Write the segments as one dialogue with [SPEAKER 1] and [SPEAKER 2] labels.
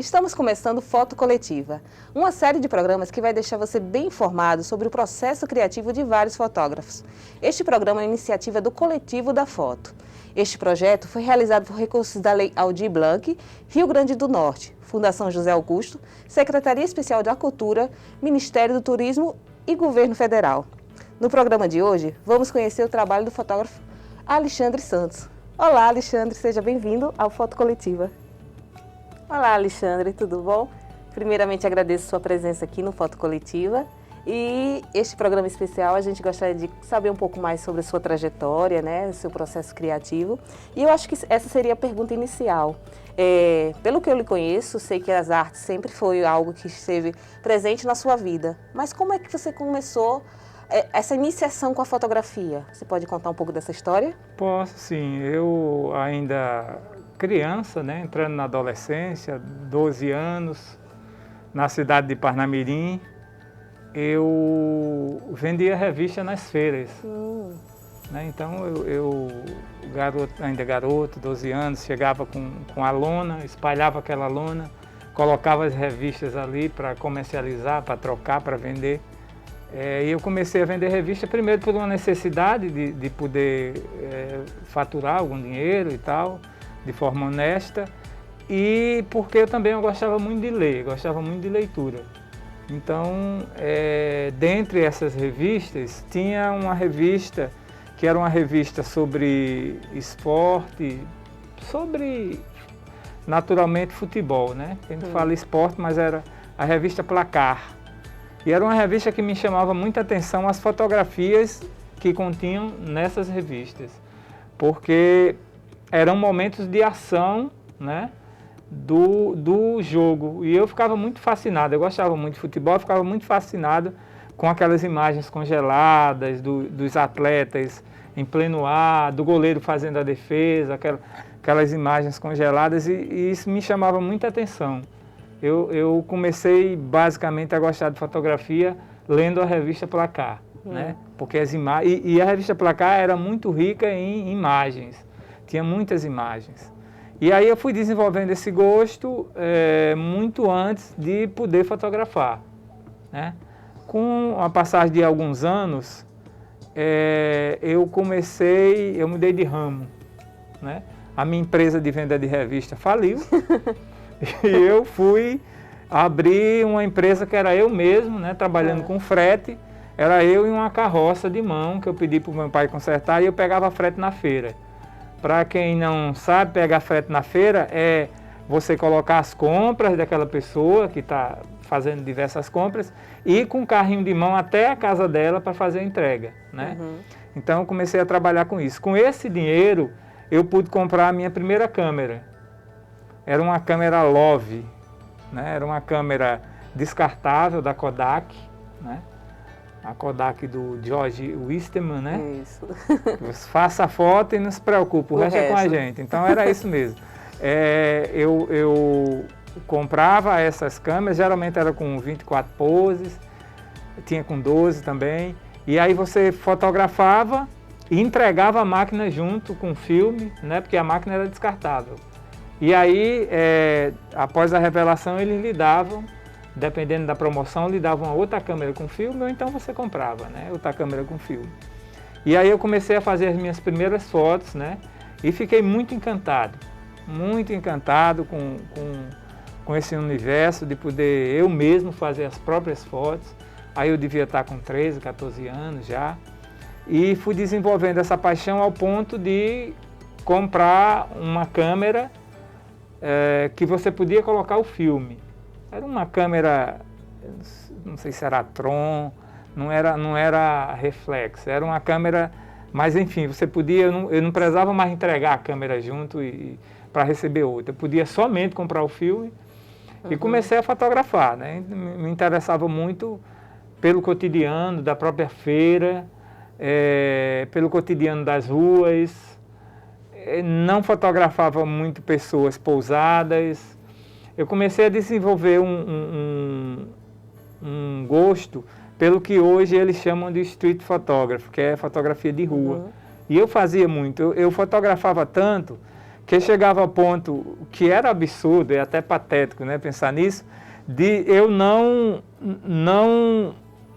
[SPEAKER 1] Estamos começando Foto Coletiva, uma série de programas que vai deixar você bem informado sobre o processo criativo de vários fotógrafos. Este programa é uma iniciativa do Coletivo da Foto. Este projeto foi realizado por recursos da Lei Aldir Blanc, Rio Grande do Norte, Fundação José Augusto, Secretaria Especial da Cultura, Ministério do Turismo e Governo Federal. No programa de hoje, vamos conhecer o trabalho do fotógrafo Alexandre Santos. Olá, Alexandre, seja bem-vindo ao Foto Coletiva. Olá, Alexandre, tudo bom? Primeiramente, agradeço sua presença aqui no Foto Coletiva. E este programa especial, a gente gostaria de saber um pouco mais sobre a sua trajetória, né, o seu processo criativo. E eu acho que essa seria a pergunta inicial. Pelo que eu lhe conheço, sei que as artes sempre foi algo que esteve presente na sua vida. Mas como é que você começou essa iniciação com a fotografia? Você pode contar um pouco dessa história?
[SPEAKER 2] Posso, sim. Eu ainda criança, né, entrando na adolescência, 12 anos, na cidade de Parnamirim, eu vendia revista nas feiras. Né? Então eu ainda garoto, 12 anos, chegava com a lona, espalhava aquela lona, colocava as revistas ali para comercializar, para trocar, para vender. E eu comecei a vender revista primeiro por uma necessidade de poder faturar algum dinheiro e tal, de forma honesta, e porque eu gostava muito de ler, gostava muito de leitura. Então, dentre essas revistas, tinha uma revista que era uma revista sobre esporte, sobre, naturalmente, futebol, né? A gente fala esporte, mas era a revista Placar. E era uma revista que me chamava muita atenção as fotografias que continham nessas revistas, porque eram momentos de ação, né, do jogo. E eu ficava muito fascinado, eu gostava muito de futebol, eu ficava muito fascinado com aquelas imagens congeladas dos atletas em pleno ar, do goleiro fazendo a defesa, aquelas imagens congeladas, e isso me chamava muita atenção. Eu comecei basicamente a gostar de fotografia lendo a revista Placar, né? Porque as imagens, e a revista Placar era muito rica em imagens, tinha muitas imagens. E aí eu fui desenvolvendo esse gosto muito antes de poder fotografar, né? Com a passagem de alguns anos, eu mudei de ramo, né? A minha empresa de venda de revista faliu e eu fui abrir uma empresa que era eu mesmo, né? Trabalhando com frete. Era eu e uma carroça de mão que eu pedi para o meu pai consertar e eu pegava frete na feira. Para quem não sabe, pegar frete na feira é você colocar as compras daquela pessoa que está fazendo diversas compras e ir com um carrinho de mão até a casa dela para fazer a entrega, né? Então eu comecei a trabalhar com isso. Com esse dinheiro eu pude comprar a minha primeira câmera. Era uma câmera Love, né? Era uma câmera descartável da Kodak, né? A Kodak do George Wisterman, né?
[SPEAKER 1] Isso.
[SPEAKER 2] Faça a foto e não se preocupe, o resto é com a gente. Então era isso mesmo. Eu comprava essas câmeras, geralmente era com 24 poses, tinha com 12 também. E aí você fotografava e entregava a máquina junto com o filme, né? Porque a máquina era descartável. E aí, após a revelação, eles lhe davam, dependendo da promoção, lhe davam uma outra câmera com filme, ou então você comprava, né, outra câmera com filme. E aí eu comecei a fazer as minhas primeiras fotos, né, e fiquei muito encantado com esse universo de poder eu mesmo fazer as próprias fotos. Aí eu devia estar com 13, 14 anos já, e fui desenvolvendo essa paixão ao ponto de comprar uma câmera que você podia colocar o filme. Era uma câmera, não sei se era Tron, não era reflex, era uma câmera, mas enfim, você podia, eu não precisava mais entregar a câmera junto para receber outra, eu podia somente comprar o filme e comecei a fotografar, né? Me interessava muito pelo cotidiano da própria feira, pelo cotidiano das ruas, não fotografava muito pessoas pousadas. Eu comecei a desenvolver um gosto pelo que hoje eles chamam de street photography, que é fotografia de rua. E eu fazia muito, eu fotografava tanto que chegava a ponto que era absurdo e até patético, né, pensar nisso, de eu não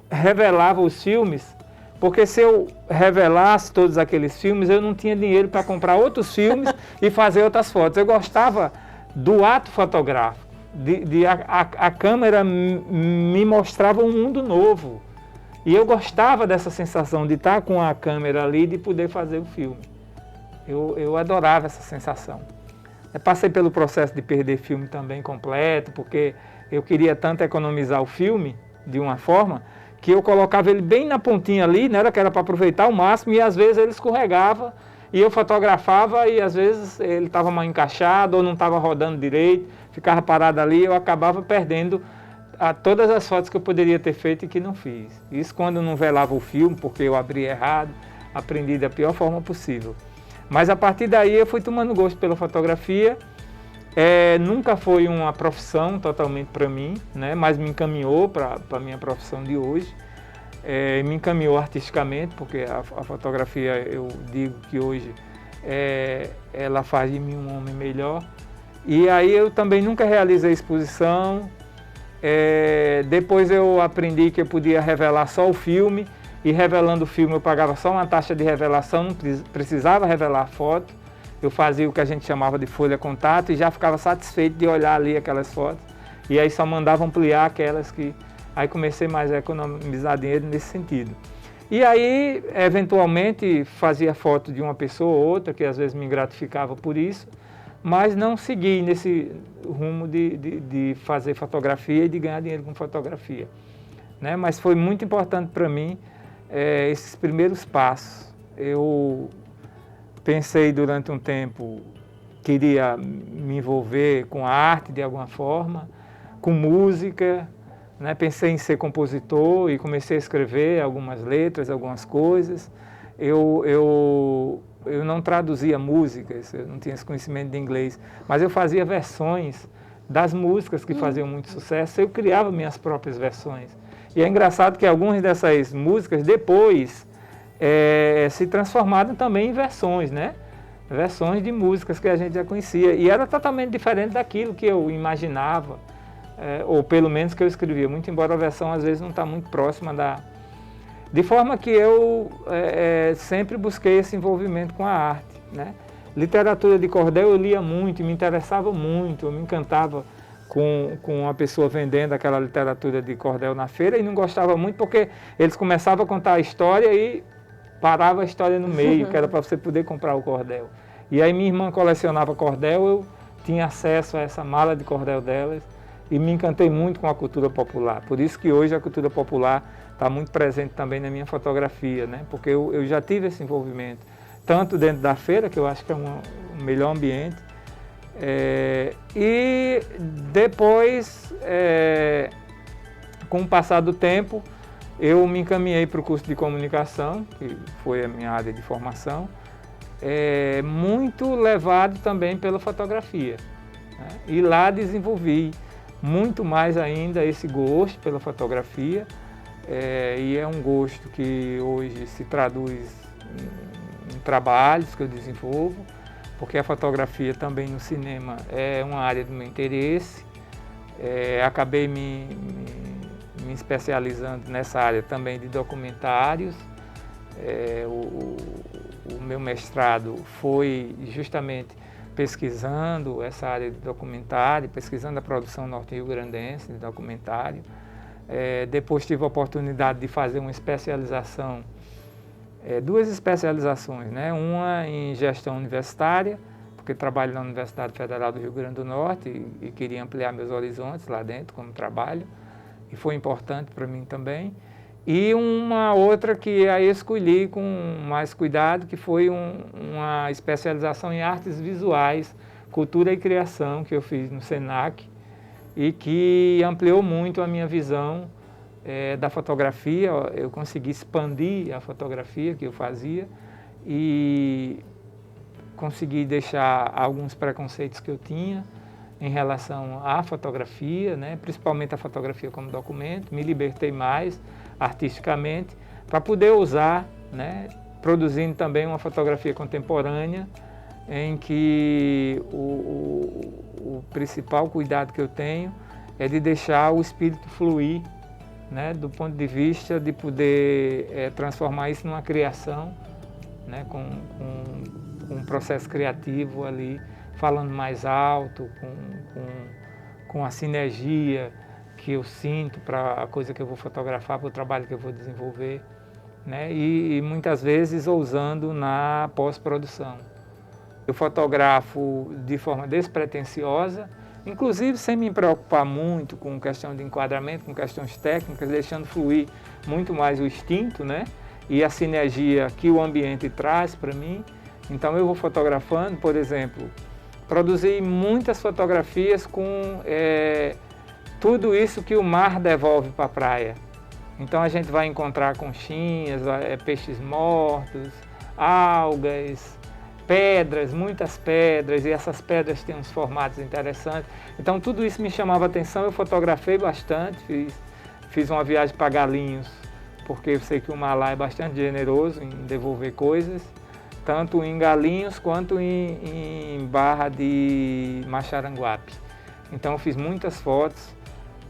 [SPEAKER 2] revelava os filmes, porque se eu revelasse todos aqueles filmes, eu não tinha dinheiro para comprar outros filmes e fazer outras fotos. Eu gostava do ato fotográfico, a câmera me mostrava um mundo novo. E eu gostava dessa sensação de estar com a câmera ali e de poder fazer o filme. Eu adorava essa sensação. Eu passei pelo processo de perder filme também completo, porque eu queria tanto economizar o filme, de uma forma, que eu colocava ele bem na pontinha ali, né, que era para aproveitar ao máximo, e às vezes ele escorregava, e eu fotografava, e às vezes ele estava mal encaixado, ou não estava rodando direito, ficava parado ali, e eu acabava perdendo todas as fotos que eu poderia ter feito e que não fiz. Isso quando eu não velava o filme, porque eu abri errado, aprendi da pior forma possível. Mas a partir daí eu fui tomando gosto pela fotografia. Nunca foi uma profissão totalmente para mim, né? Mas me encaminhou para a minha profissão de hoje. Me encaminhou artisticamente, porque a fotografia, eu digo que hoje ela faz de mim um homem melhor. E aí eu também nunca realizei exposição. Depois eu aprendi que eu podia revelar só o filme, e revelando o filme eu pagava só uma taxa de revelação, não precisava revelar a foto. Eu fazia o que a gente chamava de folha contato e já ficava satisfeito de olhar ali aquelas fotos. E aí só mandava ampliar aquelas que... Aí comecei mais a economizar dinheiro nesse sentido. E aí, eventualmente, fazia foto de uma pessoa ou outra, que às vezes me gratificava por isso, mas não segui nesse rumo de fazer fotografia e de ganhar dinheiro com fotografia, né? Mas foi muito importante para mim esses primeiros passos. Eu pensei durante um tempo, queria me envolver com a arte de alguma forma, com música, né? Pensei em ser compositor e comecei a escrever algumas letras, algumas coisas. Eu não traduzia músicas, eu não tinha esse conhecimento de inglês, mas eu fazia versões das músicas que faziam muito sucesso, eu criava minhas próprias versões. E é engraçado que algumas dessas músicas depois se transformaram também em versões, né? Versões de músicas que a gente já conhecia. E era totalmente diferente daquilo que eu imaginava, ou pelo menos que eu escrevia, muito embora a versão às vezes não está muito próxima da... De forma que eu sempre busquei esse envolvimento com a arte, né? Literatura de cordel eu lia muito, me interessava muito, eu me encantava com a pessoa vendendo aquela literatura de cordel na feira e não gostava muito porque eles começavam a contar a história e parava a história no meio, que era para você poder comprar o cordel. E aí minha irmã colecionava cordel, eu tinha acesso a essa mala de cordel delas e me encantei muito com a cultura popular. Por isso que hoje a cultura popular está muito presente também na minha fotografia, né? Porque eu já tive esse envolvimento, tanto dentro da feira, que eu acho que é um melhor ambiente, e depois, com o passar do tempo, eu me encaminhei para o curso de comunicação, que foi a minha área de formação, muito levado também pela fotografia, né? E lá desenvolvi muito mais ainda esse gosto pela fotografia, e é um gosto que hoje se traduz em trabalhos que eu desenvolvo, porque a fotografia também no cinema é uma área do meu interesse. Acabei me especializando nessa área também de documentários. O meu mestrado foi justamente pesquisando essa área de documentário, pesquisando a produção norte-rio-grandense de documentário. Depois tive a oportunidade de fazer uma especialização, duas especializações, né? Uma em gestão universitária, porque trabalho na Universidade Federal do Rio Grande do Norte e queria ampliar meus horizontes lá dentro como trabalho, e foi importante para mim também. E uma outra que aí escolhi com mais cuidado, que foi uma especialização em artes visuais, cultura e criação, que eu fiz no SENAC, e que ampliou muito a minha visão da fotografia. Eu consegui expandir a fotografia que eu fazia e consegui deixar alguns preconceitos que eu tinha em relação à fotografia, né? Principalmente a fotografia como documento. Me libertei mais artisticamente para poder usar, né? Produzindo também uma fotografia contemporânea em que o principal cuidado que eu tenho é de deixar o espírito fluir, né, do ponto de vista de poder transformar isso numa criação, né, com um processo criativo ali, falando mais alto, com a sinergia que eu sinto para a coisa que eu vou fotografar, para o trabalho que eu vou desenvolver, né, e muitas vezes ousando na pós-produção. Eu fotografo de forma despretensiosa, inclusive sem me preocupar muito com questão de enquadramento, com questões técnicas, deixando fluir muito mais o instinto, né? E a sinergia que o ambiente traz para mim. Então eu vou fotografando, por exemplo, produzi muitas fotografias com tudo isso que o mar devolve para a praia. Então a gente vai encontrar conchinhas, peixes mortos, algas, pedras, muitas pedras, e essas pedras têm uns formatos interessantes. Então tudo isso me chamava a atenção, eu fotografei bastante, fiz uma viagem para Galinhos, porque eu sei que o mar lá é bastante generoso em devolver coisas, tanto em Galinhos quanto em Barra de Macharanguape. Então eu fiz muitas fotos,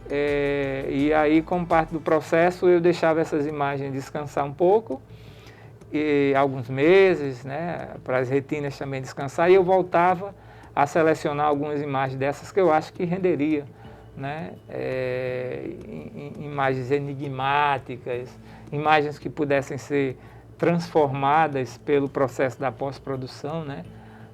[SPEAKER 2] e aí, como parte do processo, eu deixava essas imagens descansar um pouco, e alguns meses, né, para as retinas também descansar, e eu voltava a selecionar algumas imagens dessas que eu acho que renderia, né, imagens enigmáticas, imagens que pudessem ser transformadas pelo processo da pós-produção, né,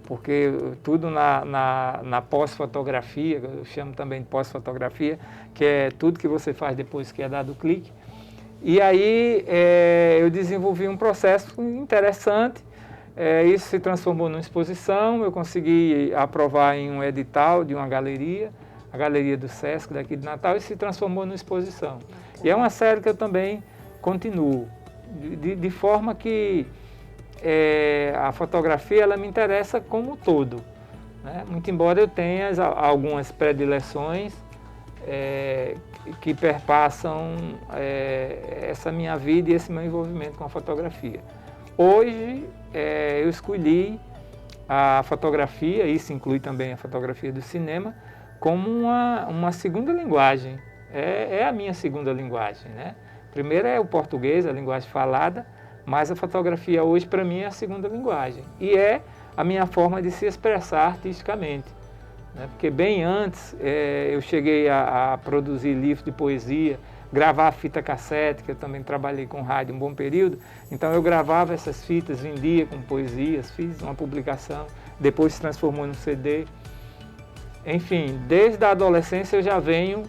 [SPEAKER 2] porque tudo na pós-fotografia, eu chamo também de pós-fotografia, que é tudo que você faz depois que é dado o clique. E aí eu desenvolvi um processo interessante, isso se transformou numa exposição, eu consegui aprovar em um edital de uma galeria, a Galeria do Sesc daqui de Natal, e se transformou numa exposição. E é uma série que eu também continuo, de forma que a fotografia ela me interessa como um todo, né? Muito embora eu tenha algumas predileções que perpassam essa minha vida e esse meu envolvimento com a fotografia. Hoje eu escolhi a fotografia, isso inclui também a fotografia do cinema, como uma segunda linguagem. É a minha segunda linguagem, né? Primeiro é o português, a linguagem falada, mas a fotografia hoje para mim é a segunda linguagem. E é a minha forma de se expressar artisticamente. Porque bem antes eu cheguei a produzir livros de poesia, gravar fita cassete, que eu também trabalhei com rádio um bom período, então eu gravava essas fitas, vendia com poesias, fiz uma publicação, depois se transformou num CD. Enfim, desde a adolescência eu já venho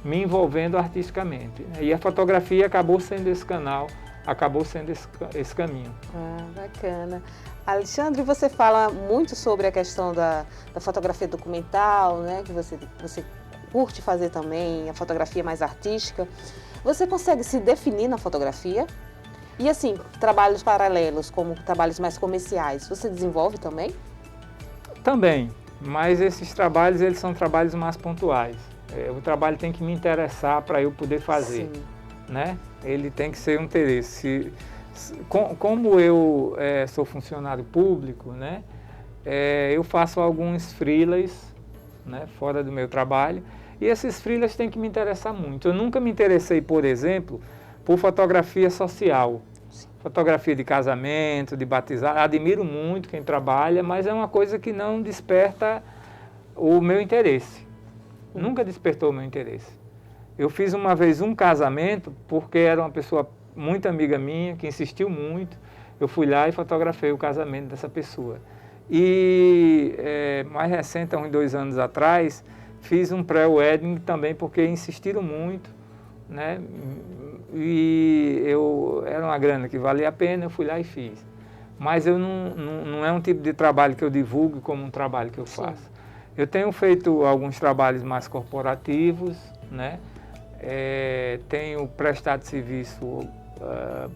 [SPEAKER 2] me envolvendo artisticamente, né? E a fotografia acabou sendo esse canal, acabou sendo esse caminho.
[SPEAKER 1] Bacana. Alexandre, você fala muito sobre a questão da fotografia documental, né, que você curte fazer também, a fotografia mais artística. Você consegue se definir na fotografia? E assim, trabalhos paralelos, como trabalhos mais comerciais, você desenvolve também?
[SPEAKER 2] Também, mas esses trabalhos eles são trabalhos mais pontuais. O trabalho tem que me interessar para eu poder fazer, né? Ele tem que ser um interesse. Como eu sou funcionário público, né, eu faço alguns freelas, né, fora do meu trabalho, e esses freelas têm que me interessar muito. Eu nunca me interessei, por exemplo, por fotografia social, fotografia de casamento, de batizado. Admiro muito quem trabalha, mas é uma coisa que não desperta o meu interesse. Nunca despertou o meu interesse. Eu fiz uma vez um casamento porque era uma pessoa muito amiga minha, que insistiu muito. Eu fui lá e fotografei o casamento dessa pessoa. E mais recente, há uns 2 anos atrás, fiz um pré-wedding também porque insistiram muito, né? E era uma grana que valia a pena, eu fui lá e fiz. Mas eu não é um tipo de trabalho que eu divulgo como um trabalho que eu faço. Eu tenho feito alguns trabalhos mais corporativos, né? Tenho prestado serviço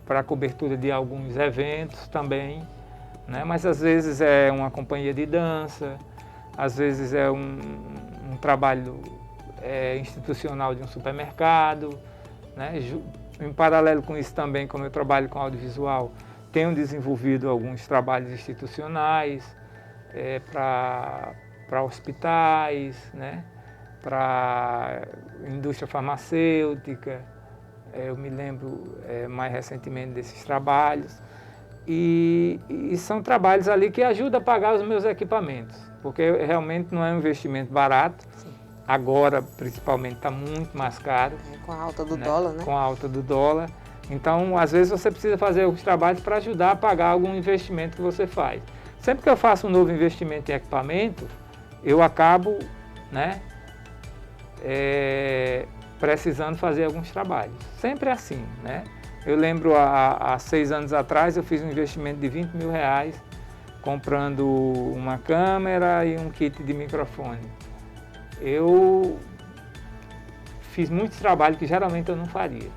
[SPEAKER 2] para a cobertura de alguns eventos também, né? Mas às vezes é uma companhia de dança, às vezes é um trabalho institucional de um supermercado, né? Em paralelo com isso também, como eu trabalho com audiovisual, tenho desenvolvido alguns trabalhos institucionais, para hospitais, né? Para indústria farmacêutica. Eu me lembro mais recentemente desses trabalhos. E são trabalhos ali que ajudam a pagar os meus equipamentos, porque realmente não é um investimento barato.
[SPEAKER 1] Sim.
[SPEAKER 2] Agora, principalmente, está muito mais caro.
[SPEAKER 1] Com a alta do dólar, né?
[SPEAKER 2] Com a alta do dólar. Então, às vezes, você precisa fazer alguns trabalhos para ajudar a pagar algum investimento que você faz. Sempre que eu faço um novo investimento em equipamento, eu acabo, né, precisando fazer alguns trabalhos. Sempre assim, né? Eu lembro, há 6 anos atrás, eu fiz um investimento de R$20 mil, comprando uma câmera e um kit de microfone. Eu fiz muitos trabalhos que geralmente eu não faria,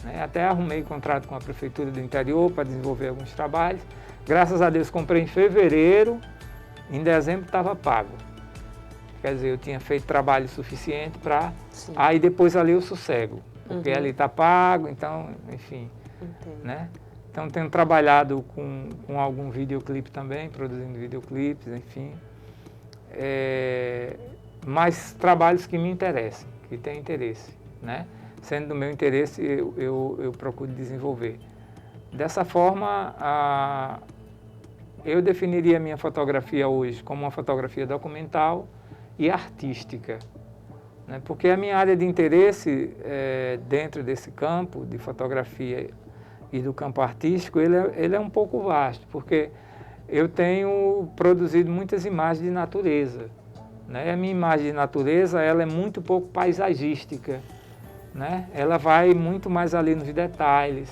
[SPEAKER 2] né? Até arrumei contrato com a Prefeitura do Interior para desenvolver alguns trabalhos. Graças a Deus comprei em fevereiro, em dezembro estava pago. Quer dizer, eu tinha feito trabalho suficiente para... Aí depois ali eu sossego, porque ali está pago, então, enfim. Né? Então tenho trabalhado com algum videoclipe também, produzindo videoclipes, enfim. Mas trabalhos que me interessam, que têm interesse, né? Sendo do meu interesse, eu procuro desenvolver. Dessa forma, eu definiria a minha fotografia hoje como uma fotografia documental e artística, né? Porque a minha área de interesse dentro desse campo de fotografia e do campo artístico, ele é um pouco vasto, porque eu tenho produzido muitas imagens de natureza, né? A minha imagem de natureza, ela é muito pouco paisagística, né? Ela vai muito mais ali nos detalhes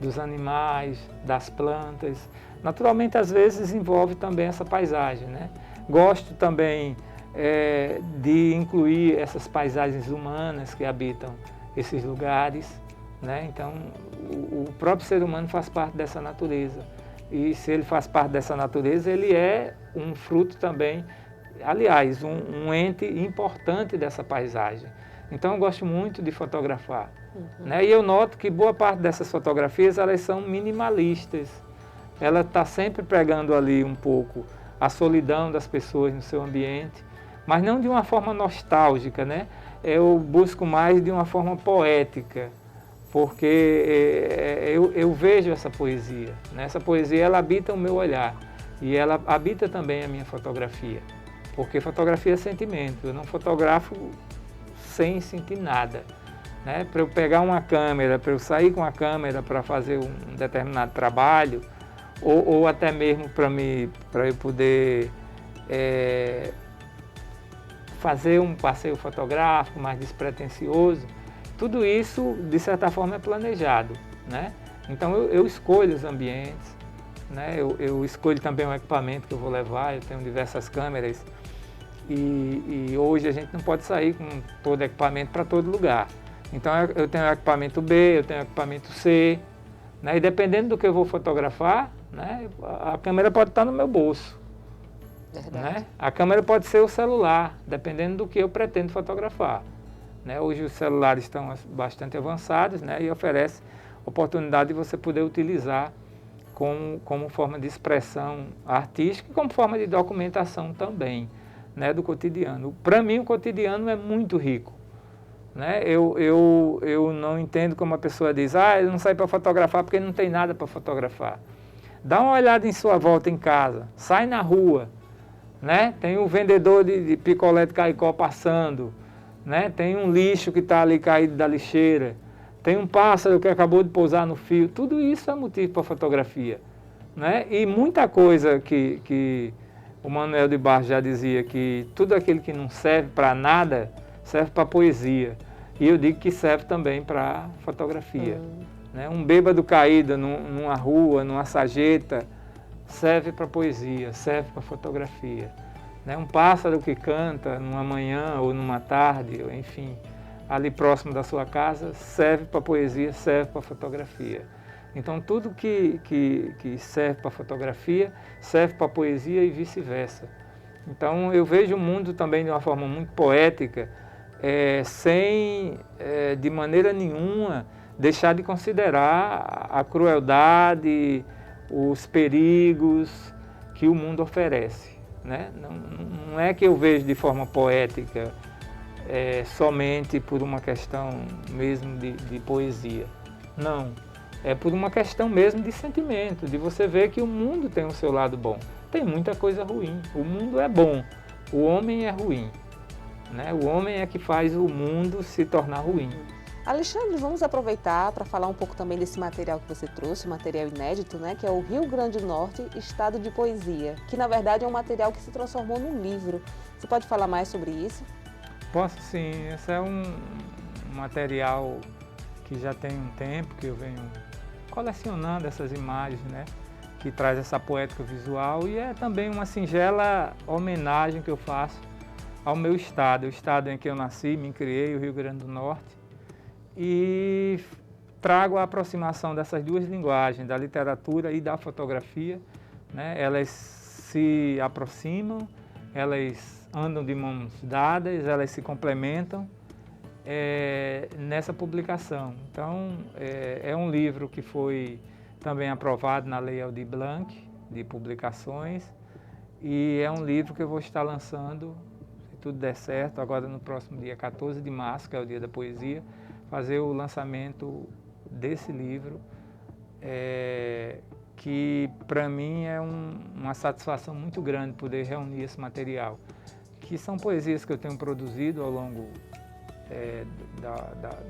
[SPEAKER 2] dos animais, das plantas. Naturalmente, às vezes, envolve também essa paisagem, né? Gosto também de incluir essas paisagens humanas que habitam esses lugares, né? Então, o próprio ser humano faz parte dessa natureza. E se ele faz parte dessa natureza, ele é um fruto também, aliás, um ente importante dessa paisagem. Então eu gosto muito de fotografar, né? E eu noto que boa parte dessas fotografias, elas são minimalistas. Ela está sempre pregando ali um pouco a solidão das pessoas no seu ambiente, mas não de uma forma nostálgica, né? Eu busco mais de uma forma poética, porque eu vejo essa poesia, né? Essa poesia, ela habita o meu olhar e ela habita também a minha fotografia, porque fotografia é sentimento. Eu não fotografo sem sentir nada, né? Para eu pegar uma câmera, para eu sair com a câmera para fazer um determinado trabalho, ou até mesmo para eu poder fazer um passeio fotográfico mais despretensioso, tudo isso, de certa forma, é planejado, né? Então eu escolho os ambientes, né? Eu escolho também o equipamento que eu vou levar. Eu tenho diversas câmeras e hoje a gente não pode sair com todo equipamento para todo lugar. Então eu tenho o equipamento B, eu tenho o equipamento C, né? E dependendo do que eu vou fotografar, né, a câmera pode estar no meu bolso. Né? A câmera pode ser o celular, dependendo do que eu pretendo fotografar. Né? Hoje os celulares estão bastante avançados, né, e oferece oportunidade de você poder utilizar como forma de expressão artística e como forma de documentação também, né, do cotidiano. Para mim, o cotidiano é muito rico. Né? Eu não entendo como a pessoa diz, ele não sai para fotografar porque não tem nada para fotografar. Dá uma olhada em sua volta em casa, sai na rua, né? Tem um vendedor de picolé de caicó passando, né? Tem um lixo que está ali caído da lixeira, tem um pássaro que acabou de pousar no fio. Tudo isso é motivo para fotografia, né? E muita coisa que o Manuel de Barros já dizia, que tudo aquilo que não serve para nada serve para poesia. E eu digo que serve também para fotografia. Né? Um bêbado caído numa rua, numa sarjeta, serve para poesia, serve para fotografia. Né? Um pássaro que canta numa manhã ou numa tarde, ou enfim, ali próximo da sua casa, serve para poesia, serve para fotografia. Então tudo que serve para fotografia, serve para poesia e vice-versa. Então eu vejo o mundo também de uma forma muito poética, sem de maneira nenhuma deixar de considerar a crueldade, os perigos que o mundo oferece. né? Não é que eu vejo de forma poética somente por uma questão mesmo de poesia. Não, é por uma questão mesmo de sentimento, de você ver que o mundo tem o seu lado bom. Tem muita coisa ruim, o mundo é bom, o homem é ruim, né? O homem é que faz o mundo se tornar ruim.
[SPEAKER 1] Alexandre, vamos aproveitar para falar um pouco também desse material que você trouxe, material inédito, né, que é o Rio Grande do Norte, Estado de Poesia, que na verdade é um material que se transformou num livro. Você pode falar mais sobre isso?
[SPEAKER 2] Posso sim, esse é um material que já tem um tempo que eu venho colecionando essas imagens, né, que traz essa poética visual, e é também uma singela homenagem que eu faço ao meu estado, o estado em que eu nasci, me criei, o Rio Grande do Norte. E trago a aproximação dessas duas linguagens, da literatura e da fotografia, né? Elas se aproximam, elas andam de mãos dadas, elas se complementam nessa publicação. Então, é um livro que foi também aprovado na Lei Aldir Blanc, de publicações, e é um livro que eu vou estar lançando, se tudo der certo, agora no próximo dia 14 de março, que é o Dia da Poesia, fazer o lançamento desse livro, que para mim é uma satisfação muito grande poder reunir esse material, que são poesias que eu tenho produzido ao longo,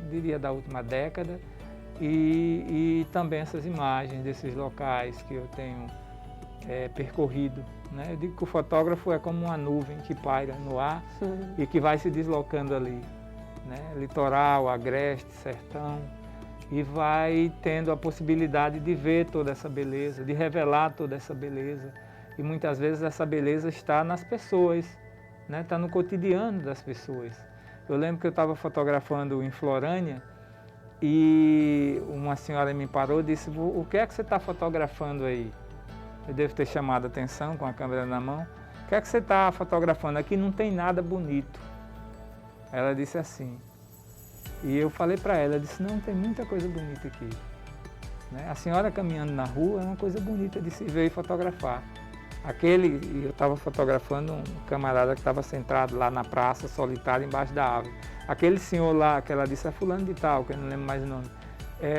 [SPEAKER 2] diria, da última década, e também essas imagens desses locais que eu tenho percorrido, né? Eu digo que o fotógrafo é como uma nuvem que paira no ar e que vai se deslocando ali, né? Litoral, agreste, sertão, e vai tendo a possibilidade de ver toda essa beleza, de revelar toda essa beleza. E muitas vezes essa beleza está nas pessoas, né? Está no cotidiano das pessoas. Eu lembro que eu estava fotografando em Florânia e uma senhora me parou e disse: "O que é que você está fotografando aí?" Eu devo ter chamado a atenção com a câmera na mão. "O que é que você está fotografando? Aqui não tem nada bonito." Ela disse assim, e eu falei para ela, disse: "Não, tem muita coisa bonita aqui." Né? A senhora caminhando na rua é uma coisa bonita de se ver e fotografar. Eu estava fotografando um camarada que estava sentado lá na praça, solitário, embaixo da árvore. Aquele senhor lá, que ela disse, é fulano de tal, que eu não lembro mais o nome,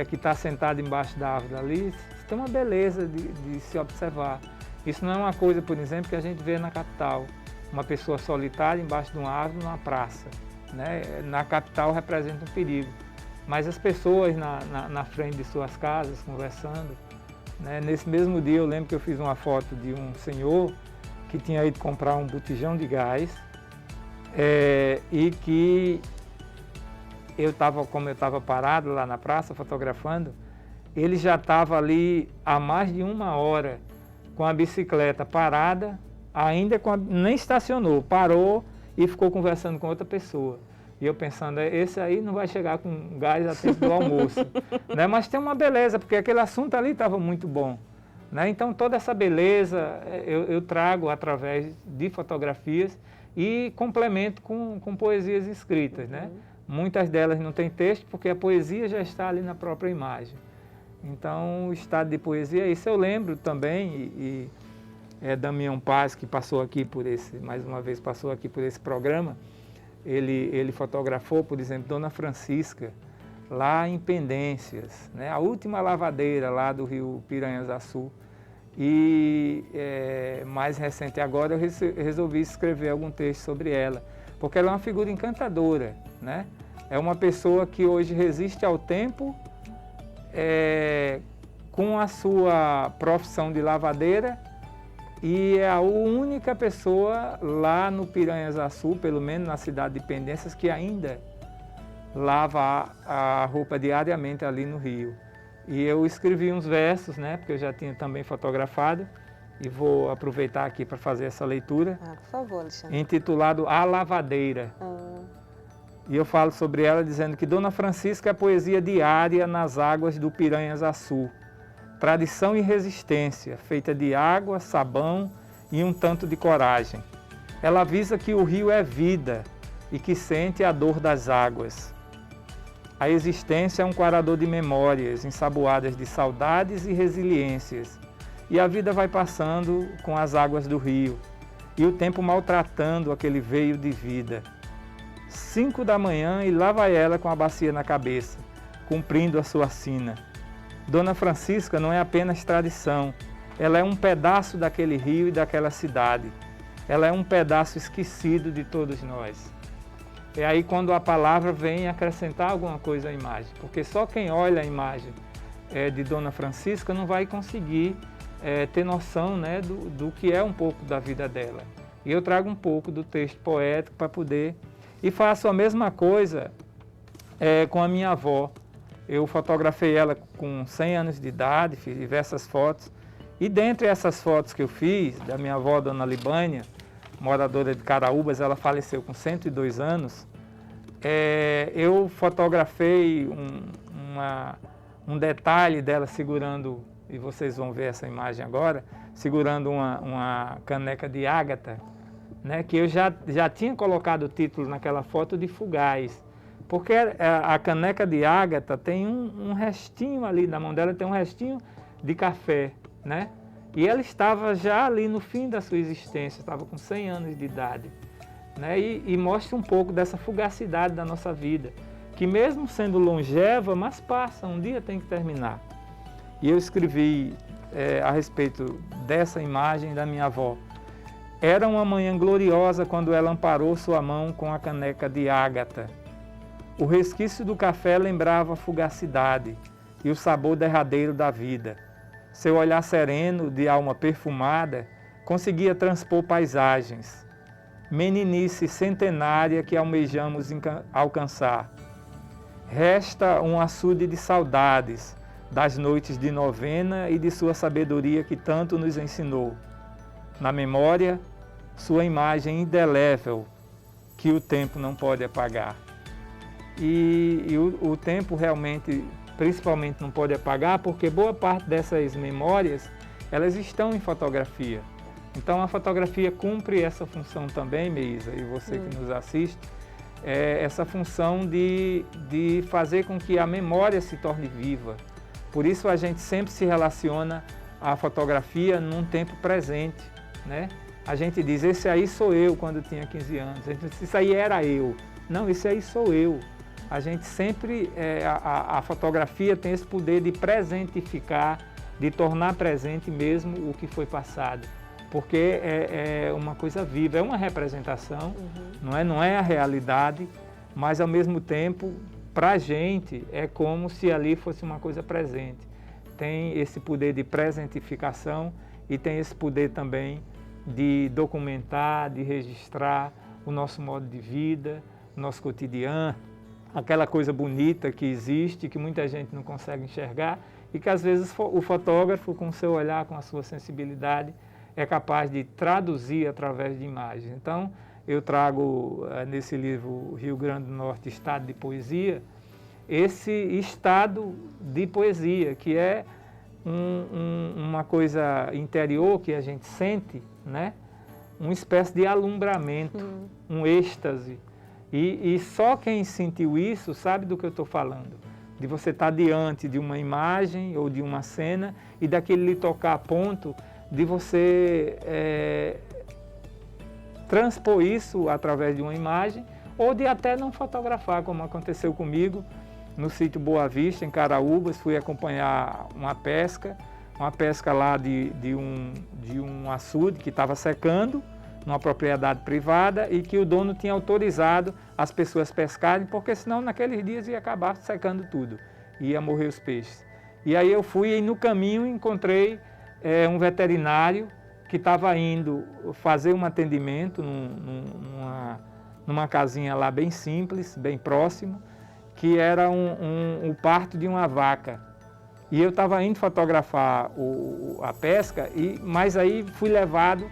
[SPEAKER 2] que está sentado embaixo da árvore ali, tem uma beleza de se observar. Isso não é uma coisa, por exemplo, que a gente vê na capital. Uma pessoa solitária embaixo de uma árvore numa praça. Né? Na capital representa um perigo. Mas as pessoas na frente de suas casas, conversando, né? Nesse mesmo dia eu lembro que eu fiz uma foto de um senhor que tinha ido comprar um botijão de gás e que como eu estava parado lá na praça fotografando, ele já estava ali há mais de 1 hora com a bicicleta parada, nem estacionou, parou e ficou conversando com outra pessoa. E eu pensando, esse aí não vai chegar com gás a tempo do almoço. Né? Mas tem uma beleza, porque aquele assunto ali estava muito bom. Né? Então toda essa beleza eu trago através de fotografias e complemento com poesias escritas. Né? Muitas delas não têm texto, porque a poesia já está ali na própria imagem. Então o estado de poesia, isso eu lembro também, Damião Paz, que passou aqui mais uma vez passou aqui por esse programa, ele fotografou, por exemplo, Dona Francisca, lá em Pendências, né? A última lavadeira lá do rio Piranhas-Açu. E mais recente agora eu resolvi escrever algum texto sobre ela, porque ela é uma figura encantadora, né? É uma pessoa que hoje resiste ao tempo, com a sua profissão de lavadeira, e é a única pessoa lá no Piranhas-Açu, pelo menos na cidade de Pendências, que ainda lava a roupa diariamente ali no rio. E eu escrevi uns versos, né, porque eu já tinha também fotografado, e vou aproveitar aqui para fazer essa leitura.
[SPEAKER 1] Por favor, Alexandre.
[SPEAKER 2] Intitulado A Lavadeira. E eu falo sobre ela dizendo que Dona Francisca é poesia diária nas águas do Piranhas-Açu. Tradição e resistência, feita de água, sabão e um tanto de coragem. Ela avisa que o rio é vida e que sente a dor das águas. A existência é um quarador de memórias, ensaboadas de saudades e resiliências. E a vida vai passando com as águas do rio. e o tempo maltratando aquele veio de vida. 5 da manhã e lá vai ela com a bacia na cabeça, cumprindo a sua sina. Dona Francisca não é apenas tradição, ela é um pedaço daquele rio e daquela cidade. Ela é um pedaço esquecido de todos nós. É aí quando a palavra vem acrescentar alguma coisa à imagem, porque só quem olha a imagem de Dona Francisca não vai conseguir ter noção, né, do que é um pouco da vida dela. E eu trago um pouco do texto poético para poder... E faço a mesma coisa com a minha avó. Eu fotografei ela com 100 anos de idade, fiz diversas fotos. E dentre essas fotos que eu fiz, da minha avó, Dona Libânia, moradora de Caraúbas, ela faleceu com 102 anos, eu fotografei um detalhe dela segurando, e vocês vão ver essa imagem agora, segurando uma caneca de ágata, né, que eu já tinha colocado o título naquela foto de Fugaz, porque a caneca de ágata tem um restinho ali na mão dela, tem um restinho de café, né? E ela estava já ali no fim da sua existência, estava com 100 anos de idade, né? E mostra um pouco dessa fugacidade da nossa vida, que mesmo sendo longeva, mas passa, um dia tem que terminar. E eu escrevi a respeito dessa imagem da minha avó. Era uma manhã gloriosa quando ela amparou sua mão com a caneca de ágata. O resquício do café lembrava a fugacidade e o sabor derradeiro da vida. Seu olhar sereno, de alma perfumada, conseguia transpor paisagens. Meninice centenária que almejamos alcançar. Resta um açude de saudades das noites de novena e de sua sabedoria que tanto nos ensinou. Na memória, sua imagem indelével que o tempo não pode apagar. E o tempo realmente, principalmente, não pode apagar porque boa parte dessas memórias, elas estão em fotografia. Então a fotografia cumpre essa função também, Meisa, e você que nos assiste, essa função de fazer com que a memória se torne viva. Por isso a gente sempre se relaciona à fotografia num tempo presente, né? A gente diz, esse aí sou eu quando tinha 15 anos, a gente diz, isso aí era eu. Não, esse aí sou eu. A gente sempre, a fotografia tem esse poder de presentificar, de tornar presente mesmo o que foi passado. Porque é uma coisa viva, é uma representação, não é a realidade, mas ao mesmo tempo, para a gente, é como se ali fosse uma coisa presente. Tem esse poder de presentificação e tem esse poder também de documentar, de registrar o nosso modo de vida, o nosso cotidiano, aquela coisa bonita que existe, que muita gente não consegue enxergar e que às vezes o fotógrafo, com o seu olhar, com a sua sensibilidade, é capaz de traduzir através de imagens. Então, eu trago nesse livro Rio Grande do Norte, Estado de Poesia, esse estado de poesia, que é uma coisa interior que a gente sente, né? Uma espécie de alumbramento, um êxtase. E só quem sentiu isso sabe do que eu estou falando. De você estar diante de uma imagem ou de uma cena e daquele lhe tocar a ponto de você transpor isso através de uma imagem ou de até não fotografar, como aconteceu comigo no sítio Boa Vista, em Caraúbas. Fui acompanhar uma pesca lá de um açude que estava secando, numa propriedade privada, e que o dono tinha autorizado as pessoas pescarem, porque senão naqueles dias ia acabar secando tudo, ia morrer os peixes. E aí eu fui e no caminho encontrei um veterinário que estava indo fazer um atendimento numa casinha lá bem simples, bem próximo, que era o parto de uma vaca. E eu estava indo fotografar a pesca, mas aí fui levado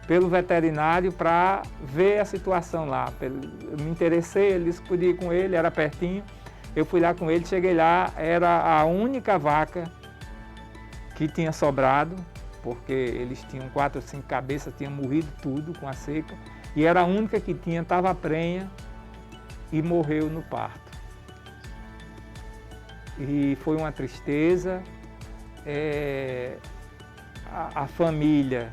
[SPEAKER 2] pelo veterinário para ver a situação lá. Eu me interessei, ele disse que podia ir com ele, era pertinho. Eu fui lá com ele, cheguei lá, era a única vaca que tinha sobrado, porque eles tinham 4 ou 5 cabeças, tinha morrido tudo com a seca, e era a única que tinha, estava prenha e morreu no parto. E foi uma tristeza, a família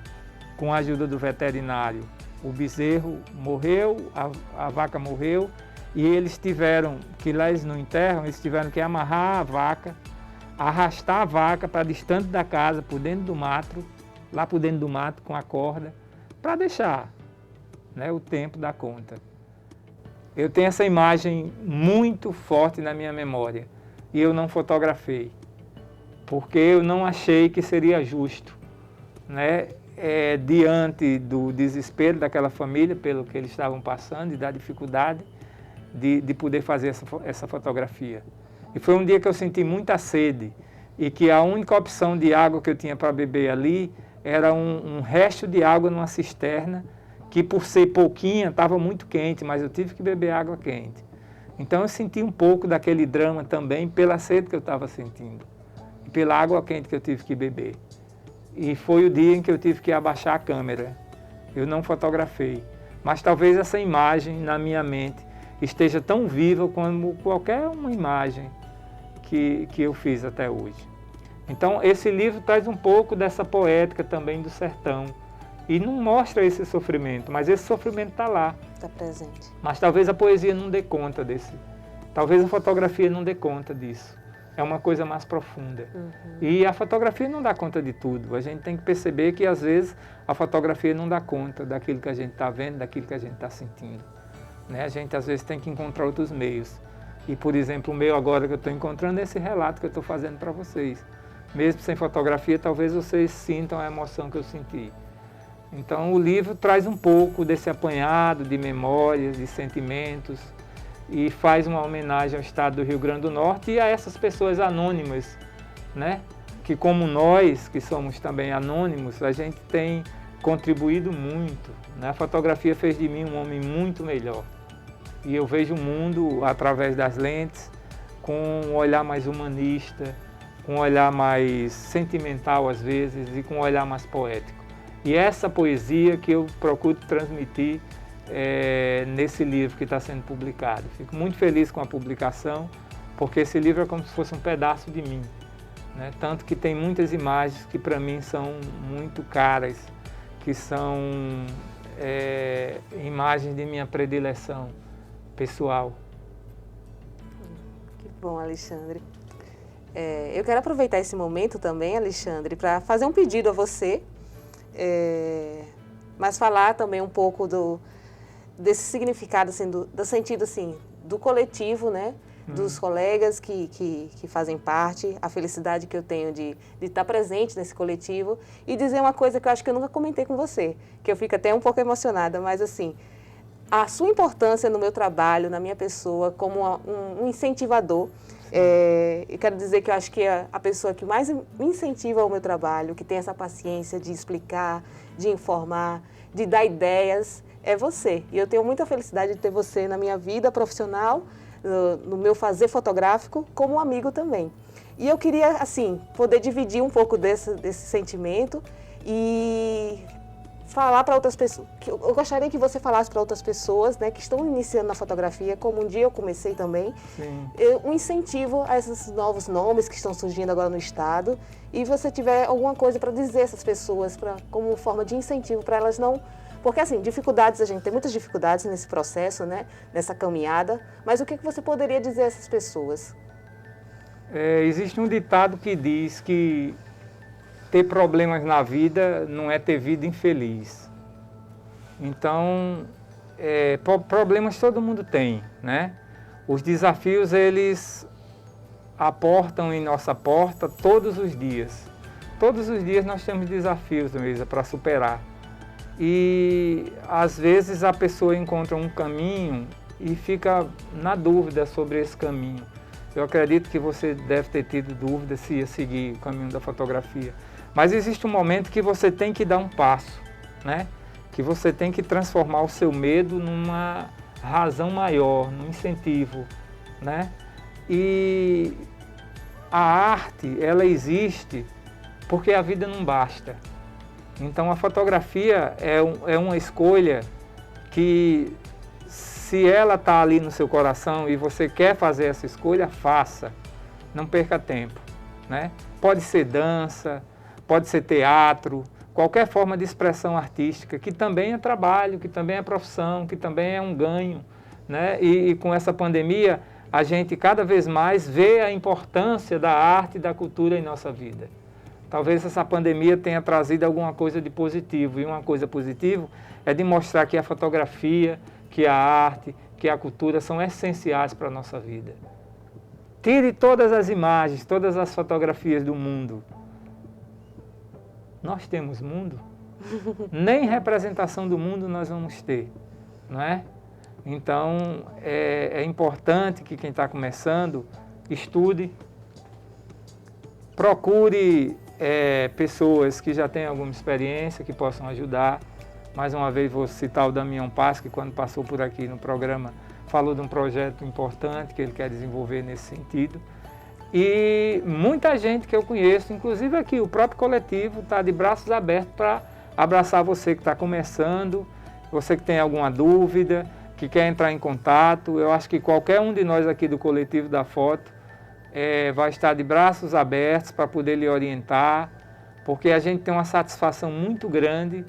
[SPEAKER 2] com a ajuda do veterinário, o bezerro morreu, a vaca morreu, e eles tiveram que, lá eles não enterram, eles tiveram que amarrar a vaca, arrastar a vaca para distante da casa, por dentro do mato, lá por dentro do mato com a corda, para deixar, né, o tempo dar conta. Eu tenho essa imagem muito forte na minha memória e eu não fotografei, porque eu não achei que seria justo, né, diante do desespero daquela família, pelo que eles estavam passando e da dificuldade de poder fazer essa fotografia. E foi um dia que eu senti muita sede e que a única opção de água que eu tinha para beber ali era um resto de água numa cisterna, que por ser pouquinha estava muito quente, mas eu tive que beber água quente. Então eu senti um pouco daquele drama também pela sede que eu estava sentindo e pela água quente que eu tive que beber. E foi o dia em que eu tive que abaixar a câmera. Eu não fotografei, mas talvez essa imagem na minha mente esteja tão viva como qualquer uma imagem que eu fiz até hoje. Então esse livro traz um pouco dessa poética também do sertão. E não mostra esse sofrimento, mas esse sofrimento está lá.
[SPEAKER 1] Está presente.
[SPEAKER 2] Mas talvez a poesia não dê conta desse. Talvez a fotografia não dê conta disso. É uma coisa mais profunda. E a fotografia não dá conta de tudo. A gente tem que perceber que às vezes a fotografia não dá conta daquilo que a gente está vendo, daquilo que a gente está sentindo. Né? A gente às vezes tem que encontrar outros meios. E por exemplo, o meu agora que eu estou encontrando é esse relato que eu estou fazendo para vocês. Mesmo sem fotografia, talvez vocês sintam a emoção que eu senti. Então o livro traz um pouco desse apanhado de memórias, de sentimentos e faz uma homenagem ao estado do Rio Grande do Norte e a essas pessoas anônimas, né? Que como nós, que somos também anônimos, a gente tem contribuído muito. Né? A fotografia fez de mim um homem muito melhor. E eu vejo o mundo através das lentes com um olhar mais humanista, com um olhar mais sentimental às vezes e com um olhar mais poético. E essa poesia que eu procuro transmitir nesse livro que está sendo publicado. Fico muito feliz com a publicação, porque esse livro é como se fosse um pedaço de mim. Né? Tanto que tem muitas imagens que para mim são muito caras, que são imagens de minha predileção pessoal.
[SPEAKER 1] Que bom, Alexandre. Eu quero aproveitar esse momento também, Alexandre, para fazer um pedido a você, mas falar também um pouco desse significado, assim, do sentido assim, do coletivo, né? Dos colegas que fazem parte, a felicidade que eu tenho de estar presente nesse coletivo e dizer uma coisa que eu acho que eu nunca comentei com você, que eu fico até um pouco emocionada, mas assim, a sua importância no meu trabalho, na minha pessoa, como um incentivador. Eu quero dizer que eu acho que a pessoa que mais me incentiva ao meu trabalho, que tem essa paciência de explicar, de informar, de dar ideias, é você. E eu tenho muita felicidade de ter você na minha vida profissional, no meu fazer fotográfico, como um amigo também. E eu queria, assim, poder dividir um pouco desse sentimento e falar para outras pessoas. Eu gostaria que você falasse para outras pessoas, né, que estão iniciando na fotografia, como um dia eu comecei também, um incentivo a esses novos nomes que estão surgindo agora no estado, e você tiver alguma coisa para dizer a essas pessoas, como forma de incentivo para elas não... Porque assim, dificuldades, a gente tem muitas dificuldades nesse processo, né, nessa caminhada, mas o que você poderia dizer a essas pessoas?
[SPEAKER 2] Existe um ditado que diz que ter problemas na vida não é ter vida infeliz. Então, problemas todo mundo tem, né? Os desafios, eles aportam em nossa porta todos os dias. Todos os dias nós temos desafios, Luísa, para superar. E, às vezes, a pessoa encontra um caminho e fica na dúvida sobre esse caminho. Eu acredito que você deve ter tido dúvida se ia seguir o caminho da fotografia. Mas existe um momento que você tem que dar um passo, né? Que você tem que transformar o seu medo numa razão maior, num incentivo, né? E a arte, ela existe porque a vida não basta. Então a fotografia é uma escolha que, se ela está ali no seu coração e você quer fazer essa escolha, faça. Não perca tempo, né? Pode ser dança, pode ser teatro, qualquer forma de expressão artística, que também é trabalho, que também é profissão, que também é um ganho, né? E com essa pandemia, a gente cada vez mais vê a importância da arte e da cultura em nossa vida. Talvez essa pandemia tenha trazido alguma coisa de positivo, e uma coisa positiva é de mostrar que a fotografia, que a arte, que a cultura são essenciais para a nossa vida. Tire todas as imagens, todas as fotografias do mundo. Nós temos mundo? Nem representação do mundo nós vamos ter, não é? Então, é importante que quem está começando estude, procure pessoas que já têm alguma experiência, que possam ajudar. Mais uma vez vou citar o Damião Paz, que quando passou por aqui no programa, falou de um projeto importante que ele quer desenvolver nesse sentido. E muita gente que eu conheço, inclusive aqui, o próprio coletivo está de braços abertos para abraçar você que está começando, você que tem alguma dúvida, que quer entrar em contato. Eu acho que qualquer um de nós aqui do Coletivo da Foto vai estar de braços abertos para poder lhe orientar, porque a gente tem uma satisfação muito grande,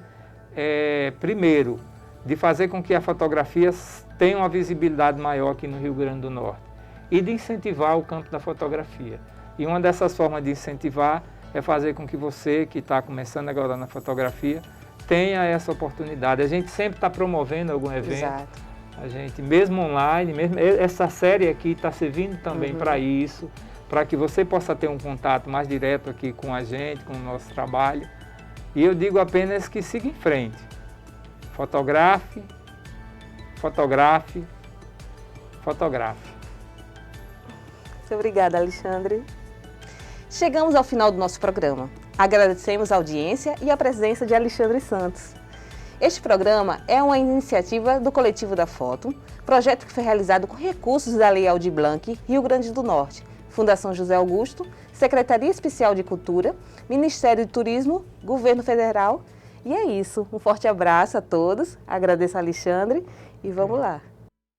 [SPEAKER 2] primeiro, de fazer com que a fotografia tenha uma visibilidade maior aqui no Rio Grande do Norte e de incentivar o campo da fotografia. E uma dessas formas de incentivar é fazer com que você, que está começando agora na fotografia, tenha essa oportunidade. A gente sempre está promovendo algum evento. Exato. A gente, mesmo online, mesmo essa série aqui está servindo também para isso, para que você possa ter um contato mais direto aqui com a gente, com o nosso trabalho. E eu digo apenas que siga em frente. Fotografe, fotografe, fotografe.
[SPEAKER 1] Muito obrigada, Alexandre. Chegamos ao final do nosso programa. Agradecemos a audiência e a presença de Alexandre Santos. Este programa é uma iniciativa do Coletivo da Foto, projeto que foi realizado com recursos da Lei Aldir Blanc, Rio Grande do Norte, Fundação José Augusto, Secretaria Especial de Cultura, Ministério do Turismo, Governo Federal. E é isso. Um forte abraço a todos. Agradeço a Alexandre e vamos lá.